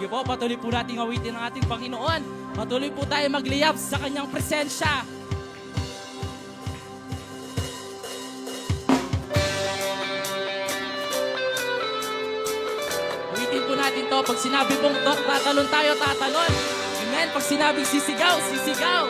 Sige po, patuloy po natin awitin ng ating Panginoon. Patuloy po tayo magliyab sa kanyang presensya. Awitin po natin to. Pag sinabi pong tatalon tayo, tatalon. Amen. Pag sinabing sisigaw, sisigaw.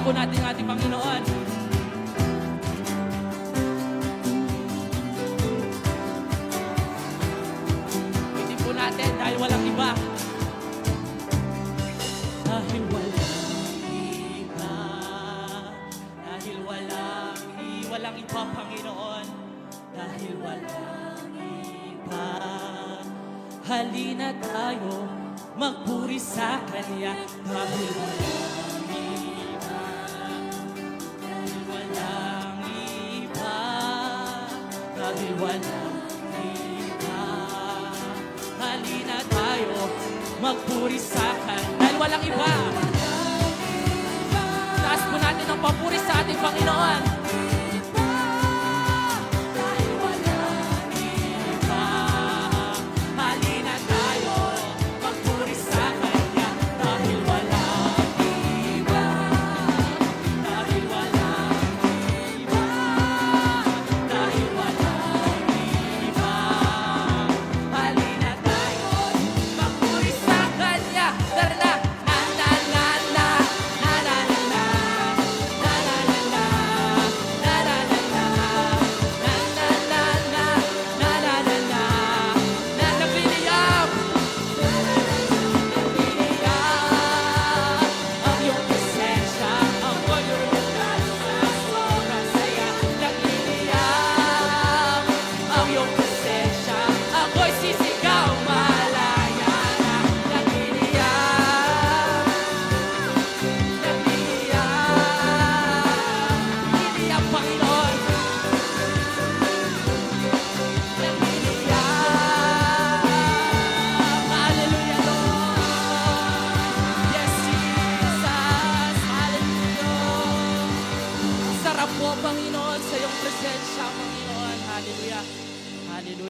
Po natin ang ating Panginoon. Hindi po natin dahil walang iba. Dahil walang iba. Dahil walang iba, Panginoon. Dahil walang iba. Halina tayo magpuri sa Kanya. Dahil walang walang iba. Halina tayo magpuri sa Kanya. Dahil walang iba. po, Panginoon, sa iyong presensya, Panginoon. Hallelujah.